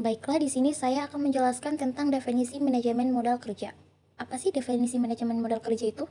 Baiklah, di sini saya akan menjelaskan tentang definisi manajemen modal kerja. Apa sih definisi manajemen modal kerja itu?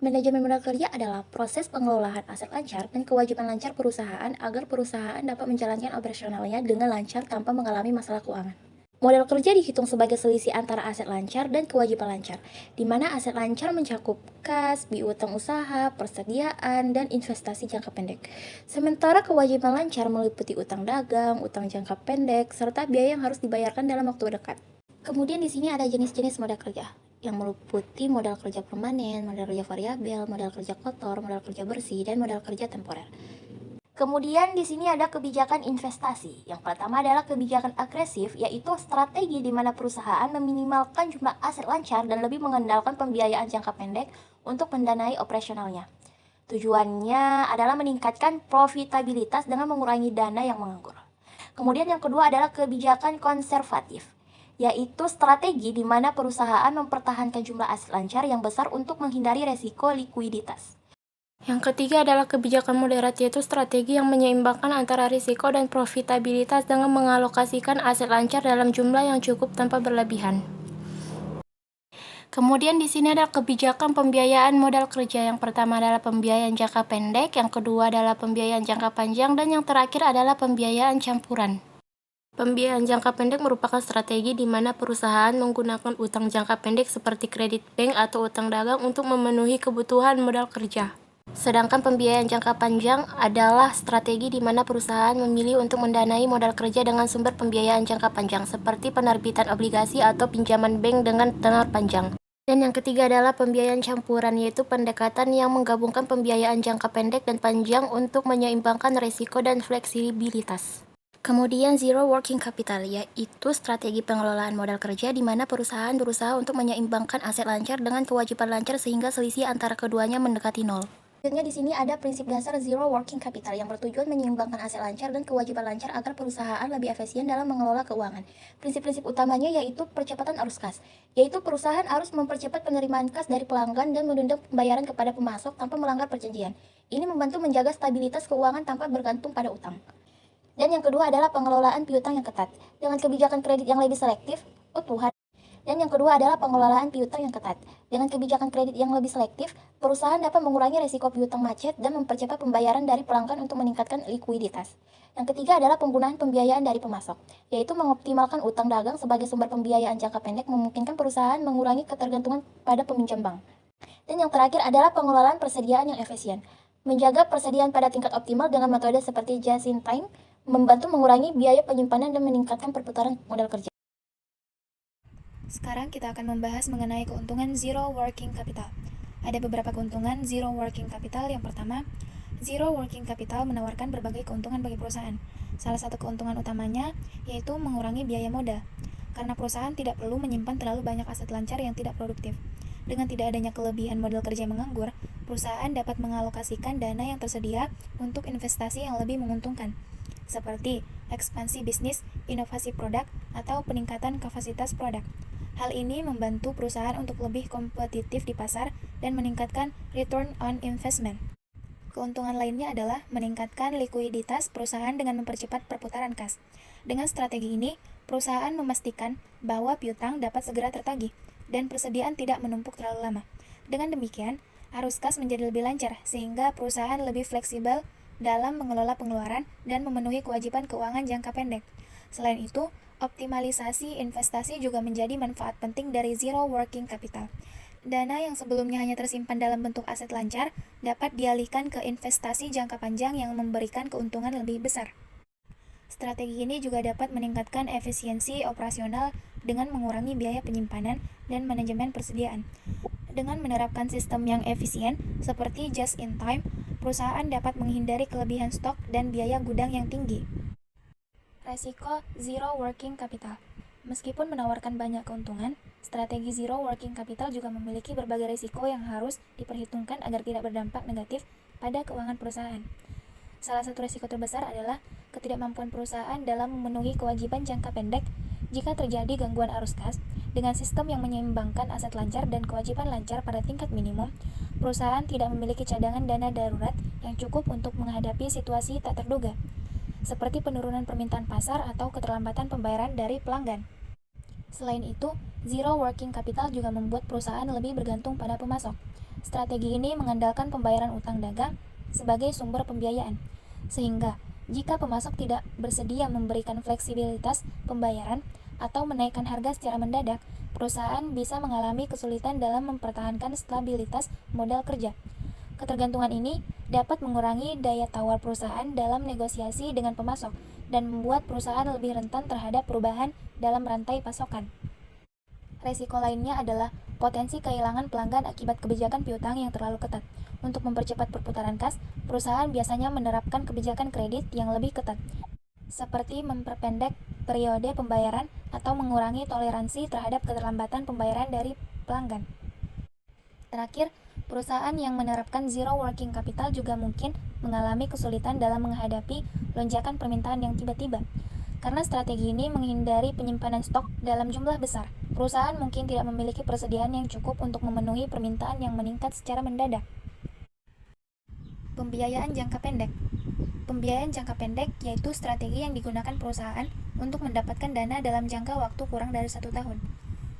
Manajemen modal kerja adalah proses pengelolaan aset lancar dan kewajiban lancar perusahaan agar perusahaan dapat menjalankan operasionalnya dengan lancar tanpa mengalami masalah keuangan. Modal kerja dihitung sebagai selisih antara aset lancar dan kewajiban lancar, di mana aset lancar mencakup kas, piutang usaha, persediaan, dan investasi jangka pendek. Sementara kewajiban lancar meliputi utang dagang, utang jangka pendek, serta biaya yang harus dibayarkan dalam waktu dekat. Kemudian di sini ada jenis-jenis modal kerja yang meliputi modal kerja permanen, modal kerja variabel, modal kerja kotor, modal kerja bersih, dan modal kerja temporer. Kemudian di sini ada kebijakan investasi. Yang pertama adalah kebijakan agresif, yaitu strategi di mana perusahaan meminimalkan jumlah aset lancar dan lebih mengandalkan pembiayaan jangka pendek untuk mendanai operasionalnya. Tujuannya adalah meningkatkan profitabilitas dengan mengurangi dana yang menganggur. Kemudian yang kedua adalah kebijakan konservatif, yaitu strategi di mana perusahaan mempertahankan jumlah aset lancar yang besar untuk menghindari resiko likuiditas. Yang ketiga adalah kebijakan moderat, yaitu strategi yang menyeimbangkan antara risiko dan profitabilitas dengan mengalokasikan aset lancar dalam jumlah yang cukup tanpa berlebihan. Kemudian di sini ada kebijakan pembiayaan modal kerja. Yang pertama adalah pembiayaan jangka pendek, yang kedua adalah pembiayaan jangka panjang, dan yang terakhir adalah pembiayaan campuran. Pembiayaan jangka pendek merupakan strategi di mana perusahaan menggunakan utang jangka pendek seperti kredit bank atau utang dagang untuk memenuhi kebutuhan modal kerja. Sedangkan pembiayaan jangka panjang adalah strategi di mana perusahaan memilih untuk mendanai modal kerja dengan sumber pembiayaan jangka panjang, seperti penerbitan obligasi atau pinjaman bank dengan tenor panjang. Dan yang ketiga adalah pembiayaan campuran, yaitu pendekatan yang menggabungkan pembiayaan jangka pendek dan panjang untuk menyeimbangkan risiko dan fleksibilitas. Kemudian zero working capital, yaitu strategi pengelolaan modal kerja di mana perusahaan berusaha untuk menyeimbangkan aset lancar dengan kewajiban lancar sehingga selisih antara keduanya mendekati nol. Selanjutnya di sini ada prinsip dasar zero working capital yang bertujuan menyeimbangkan aset lancar dan kewajiban lancar agar perusahaan lebih efisien dalam mengelola keuangan. Prinsip-prinsip utamanya yaitu percepatan arus kas, yaitu perusahaan harus mempercepat penerimaan kas dari pelanggan dan menunda pembayaran kepada pemasok tanpa melanggar perjanjian. Ini membantu menjaga stabilitas keuangan tanpa bergantung pada utang. Dan yang kedua adalah pengelolaan piutang yang ketat. Dengan kebijakan kredit yang lebih selektif, Dan yang kedua adalah pengelolaan piutang yang ketat. Dengan kebijakan kredit yang lebih selektif, perusahaan dapat mengurangi risiko piutang macet dan mempercepat pembayaran dari pelanggan untuk meningkatkan likuiditas. Yang ketiga adalah penggunaan pembiayaan dari pemasok, yaitu mengoptimalkan utang dagang sebagai sumber pembiayaan jangka pendek memungkinkan perusahaan mengurangi ketergantungan pada peminjam bank. Dan yang terakhir adalah pengelolaan persediaan yang efisien. Menjaga persediaan pada tingkat optimal dengan metode seperti just in time membantu mengurangi biaya penyimpanan dan meningkatkan perputaran modal kerja. Sekarang kita akan membahas mengenai keuntungan zero working capital. Ada beberapa keuntungan zero working capital. Yang pertama, zero working capital menawarkan berbagai keuntungan bagi perusahaan. Salah satu keuntungan utamanya yaitu mengurangi biaya modal, karena perusahaan tidak perlu menyimpan terlalu banyak aset lancar yang tidak produktif. Dengan tidak adanya kelebihan modal kerja yang menganggur, perusahaan dapat mengalokasikan dana yang tersedia untuk investasi yang lebih menguntungkan, seperti ekspansi bisnis, inovasi produk, atau peningkatan kapasitas produk. Hal ini membantu perusahaan untuk lebih kompetitif di pasar dan meningkatkan return on investment. Keuntungan lainnya adalah meningkatkan likuiditas perusahaan dengan mempercepat perputaran kas. Dengan strategi ini, perusahaan memastikan bahwa piutang dapat segera tertagih dan persediaan tidak menumpuk terlalu lama. Dengan demikian, arus kas menjadi lebih lancar sehingga perusahaan lebih fleksibel dalam mengelola pengeluaran dan memenuhi kewajiban keuangan jangka pendek. Selain itu, optimalisasi investasi juga menjadi manfaat penting dari zero working capital. Dana yang sebelumnya hanya tersimpan dalam bentuk aset lancar dapat dialihkan ke investasi jangka panjang yang memberikan keuntungan lebih besar. Strategi ini juga dapat meningkatkan efisiensi operasional dengan mengurangi biaya penyimpanan dan manajemen persediaan. Dengan menerapkan sistem yang efisien seperti just in time, perusahaan dapat menghindari kelebihan stok dan biaya gudang yang tinggi. Resiko zero working capital. Meskipun menawarkan banyak keuntungan, strategi zero working capital juga memiliki berbagai risiko yang harus diperhitungkan agar tidak berdampak negatif pada keuangan perusahaan. Salah satu risiko terbesar adalah ketidakmampuan perusahaan dalam memenuhi kewajiban jangka pendek jika terjadi gangguan arus kas. Dengan sistem yang menyeimbangkan aset lancar dan kewajiban lancar pada tingkat minimum, perusahaan tidak memiliki cadangan dana darurat yang cukup untuk menghadapi situasi tak terduga. seperti penurunan permintaan pasar atau keterlambatan pembayaran dari pelanggan. Selain itu, zero working capital juga membuat perusahaan lebih bergantung pada pemasok. Strategi ini mengandalkan pembayaran utang dagang sebagai sumber pembiayaan, sehingga jika pemasok tidak bersedia memberikan fleksibilitas pembayaran atau menaikkan harga secara mendadak, perusahaan bisa mengalami kesulitan dalam mempertahankan stabilitas modal kerja. Ketergantungan ini dapat mengurangi daya tawar perusahaan dalam negosiasi dengan pemasok dan membuat perusahaan lebih rentan terhadap perubahan dalam rantai pasokan. Resiko lainnya adalah potensi kehilangan pelanggan akibat kebijakan piutang yang terlalu ketat. Untuk mempercepat perputaran kas, perusahaan biasanya menerapkan kebijakan kredit yang lebih ketat, seperti memperpendek periode pembayaran atau mengurangi toleransi terhadap keterlambatan pembayaran dari pelanggan. Terakhir, perusahaan yang menerapkan zero working capital juga mungkin mengalami kesulitan dalam menghadapi lonjakan permintaan yang tiba-tiba. Karena strategi ini menghindari penyimpanan stok dalam jumlah besar, perusahaan mungkin tidak memiliki persediaan yang cukup untuk memenuhi permintaan yang meningkat secara mendadak. Pembiayaan jangka pendek. Pembiayaan jangka pendek yaitu strategi yang digunakan perusahaan untuk mendapatkan dana dalam jangka waktu kurang dari 1 tahun.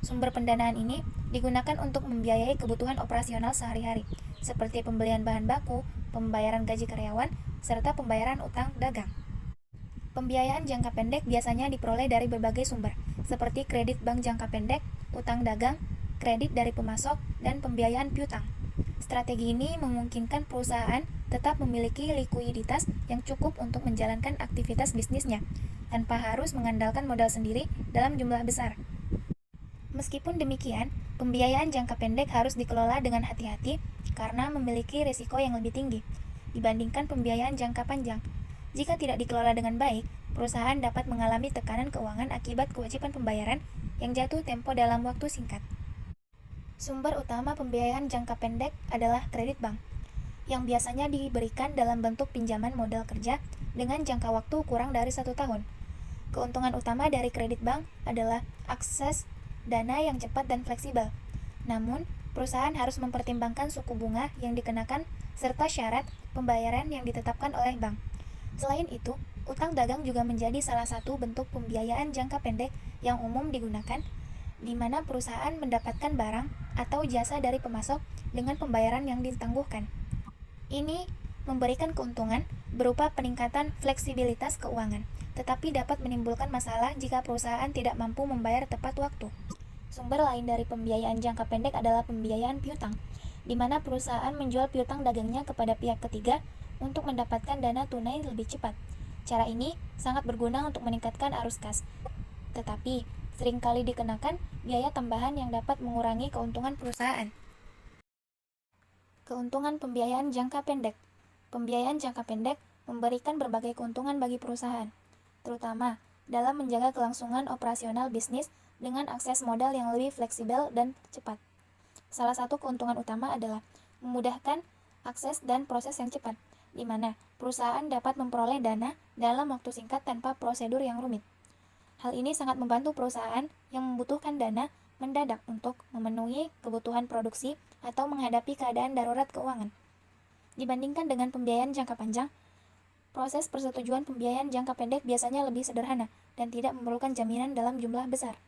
Sumber pendanaan ini digunakan untuk membiayai kebutuhan operasional sehari-hari, seperti pembelian bahan baku, pembayaran gaji karyawan, serta pembayaran utang dagang. Pembiayaan jangka pendek biasanya diperoleh dari berbagai sumber, seperti kredit bank jangka pendek, utang dagang, kredit dari pemasok, dan pembiayaan piutang. Strategi ini memungkinkan perusahaan tetap memiliki likuiditas yang cukup untuk menjalankan aktivitas bisnisnya, tanpa harus mengandalkan modal sendiri dalam jumlah besar. Meskipun demikian, pembiayaan jangka pendek harus dikelola dengan hati-hati karena memiliki risiko yang lebih tinggi dibandingkan pembiayaan jangka panjang. Jika tidak dikelola dengan baik, perusahaan dapat mengalami tekanan keuangan akibat kewajiban pembayaran yang jatuh tempo dalam waktu singkat. Sumber utama pembiayaan jangka pendek adalah kredit bank, yang biasanya diberikan dalam bentuk pinjaman modal kerja dengan jangka waktu kurang dari 1 tahun. Keuntungan utama dari kredit bank adalah akses dana yang cepat dan fleksibel. Namun, perusahaan harus mempertimbangkan suku bunga yang dikenakan serta syarat pembayaran yang ditetapkan oleh bank. Selain itu, utang dagang juga menjadi salah satu bentuk pembiayaan jangka pendek yang umum digunakan, di mana perusahaan mendapatkan barang atau jasa dari pemasok dengan pembayaran yang ditangguhkan. Ini memberikan keuntungan berupa peningkatan fleksibilitas keuangan, tetapi dapat menimbulkan masalah jika perusahaan tidak mampu membayar tepat waktu. Sumber lain dari pembiayaan jangka pendek adalah pembiayaan piutang, di mana perusahaan menjual piutang dagangnya kepada pihak ketiga untuk mendapatkan dana tunai lebih cepat. Cara ini sangat berguna untuk meningkatkan arus kas, tetapi seringkali dikenakan biaya tambahan yang dapat mengurangi keuntungan perusahaan. Keuntungan pembiayaan jangka pendek. Pembiayaan jangka pendek memberikan berbagai keuntungan bagi perusahaan, terutama dalam menjaga kelangsungan operasional bisnis dengan akses modal yang lebih fleksibel dan cepat. Salah satu keuntungan utama adalah memudahkan akses dan proses yang cepat, di mana perusahaan dapat memperoleh dana dalam waktu singkat tanpa prosedur yang rumit. Hal ini sangat membantu perusahaan yang membutuhkan dana mendadak untuk memenuhi kebutuhan produksi atau menghadapi keadaan darurat keuangan. Dibandingkan dengan pembiayaan jangka panjang, proses persetujuan pembiayaan jangka pendek biasanya lebih sederhana dan tidak memerlukan jaminan dalam jumlah besar.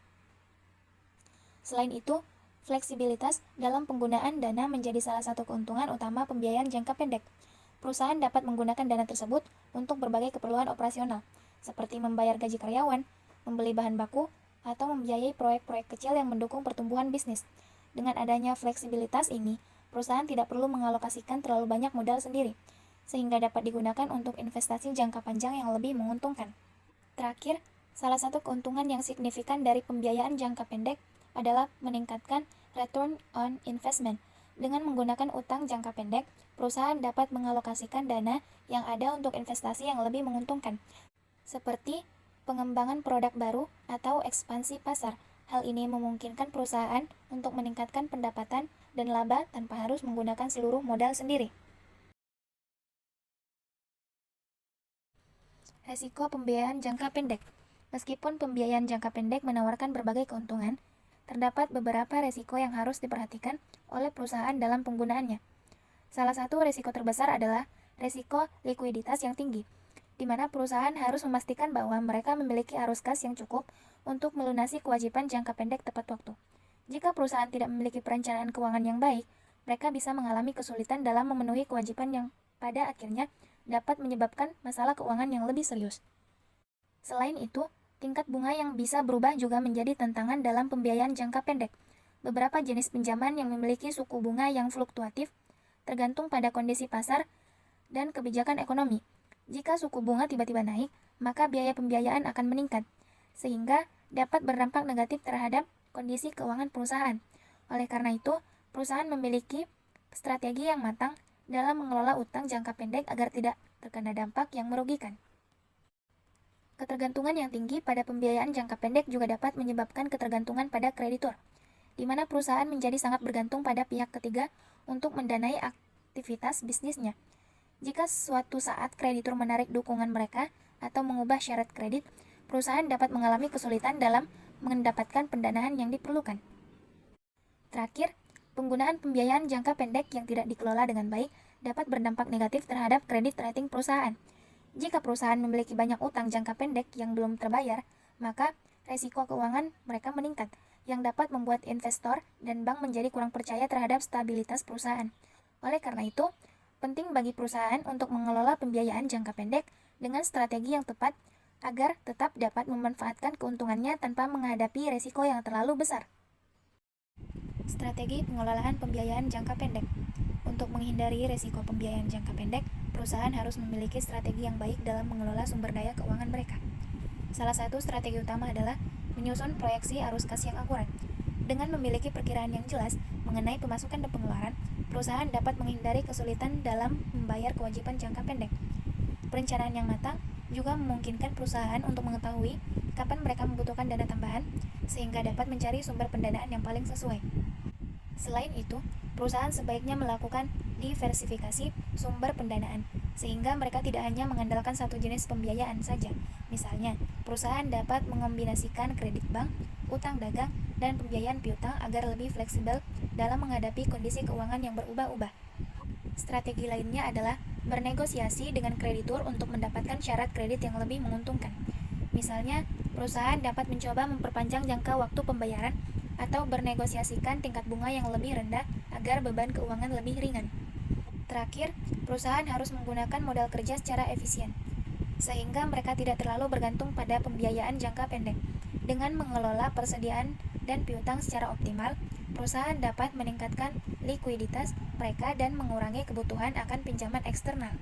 Selain itu, fleksibilitas dalam penggunaan dana menjadi salah satu keuntungan utama pembiayaan jangka pendek. Perusahaan dapat menggunakan dana tersebut untuk berbagai keperluan operasional, seperti membayar gaji karyawan, membeli bahan baku, atau membiayai proyek-proyek kecil yang mendukung pertumbuhan bisnis. Dengan adanya fleksibilitas ini, perusahaan tidak perlu mengalokasikan terlalu banyak modal sendiri, sehingga dapat digunakan untuk investasi jangka panjang yang lebih menguntungkan. Terakhir, salah satu keuntungan yang signifikan dari pembiayaan jangka pendek adalah meningkatkan return on investment. Dengan menggunakan utang jangka pendek, perusahaan dapat mengalokasikan dana yang ada untuk investasi yang lebih menguntungkan, seperti pengembangan produk baru atau ekspansi pasar. Hal ini memungkinkan perusahaan untuk meningkatkan pendapatan dan laba tanpa harus menggunakan seluruh modal sendiri. Resiko pembiayaan jangka pendek. Meskipun pembiayaan jangka pendek menawarkan berbagai keuntungan, terdapat beberapa resiko yang harus diperhatikan oleh perusahaan dalam penggunaannya. Salah satu resiko terbesar adalah resiko likuiditas yang tinggi. di mana perusahaan harus memastikan bahwa mereka memiliki arus kas yang cukup untuk melunasi kewajiban jangka pendek tepat waktu. Jika perusahaan tidak memiliki perencanaan keuangan yang baik, mereka bisa mengalami kesulitan dalam memenuhi kewajiban yang pada akhirnya dapat menyebabkan masalah keuangan yang lebih serius. Selain itu, tingkat bunga yang bisa berubah juga menjadi tantangan dalam pembiayaan jangka pendek. Beberapa jenis pinjaman yang memiliki suku bunga yang fluktuatif tergantung pada kondisi pasar dan kebijakan ekonomi. Jika suku bunga tiba-tiba naik, maka biaya pembiayaan akan meningkat, sehingga dapat berdampak negatif terhadap kondisi keuangan perusahaan. Oleh karena itu, perusahaan memiliki strategi yang matang dalam mengelola utang jangka pendek agar tidak terkena dampak yang merugikan. Ketergantungan yang tinggi pada pembiayaan jangka pendek juga dapat menyebabkan ketergantungan pada kreditur, di mana perusahaan menjadi sangat bergantung pada pihak ketiga untuk mendanai aktivitas bisnisnya. Jika suatu saat kreditur menarik dukungan mereka atau mengubah syarat kredit, perusahaan dapat mengalami kesulitan dalam mendapatkan pendanaan yang diperlukan. Terakhir, penggunaan pembiayaan jangka pendek yang tidak dikelola dengan baik dapat berdampak negatif terhadap kredit rating perusahaan. Jika perusahaan memiliki banyak utang jangka pendek yang belum terbayar, maka resiko keuangan mereka meningkat, yang dapat membuat investor dan bank menjadi kurang percaya terhadap stabilitas perusahaan. Oleh karena itu, penting bagi perusahaan untuk mengelola pembiayaan jangka pendek dengan strategi yang tepat agar tetap dapat memanfaatkan keuntungannya tanpa menghadapi resiko yang terlalu besar. Strategi pengelolaan pembiayaan jangka pendek. Untuk menghindari resiko pembiayaan jangka pendek, perusahaan harus memiliki strategi yang baik dalam mengelola sumber daya keuangan mereka. Salah satu strategi utama adalah menyusun proyeksi arus kas yang akurat. Dengan memiliki perkiraan yang jelas mengenai pemasukan dan pengeluaran, perusahaan dapat menghindari kesulitan dalam membayar kewajiban jangka pendek. Perencanaan yang matang juga memungkinkan perusahaan untuk mengetahui kapan mereka membutuhkan dana tambahan, sehingga dapat mencari sumber pendanaan yang paling sesuai. Selain itu, perusahaan sebaiknya melakukan diversifikasi sumber pendanaan, sehingga mereka tidak hanya mengandalkan satu jenis pembiayaan saja. Misalnya, perusahaan dapat mengombinasikan kredit bank, utang dagang, dan pembiayaan piutang agar lebih fleksibel dalam menghadapi kondisi keuangan yang berubah-ubah. Strategi lainnya adalah bernegosiasi dengan kreditur untuk mendapatkan syarat kredit yang lebih menguntungkan. Misalnya, perusahaan dapat mencoba memperpanjang jangka waktu pembayaran atau bernegosiasikan tingkat bunga yang lebih rendah agar beban keuangan lebih ringan. Terakhir, perusahaan harus menggunakan modal kerja secara efisien, sehingga mereka tidak terlalu bergantung pada pembiayaan jangka pendek. Dengan mengelola persediaan dan piutang secara optimal, perusahaan dapat meningkatkan likuiditas mereka dan mengurangi kebutuhan akan pinjaman eksternal.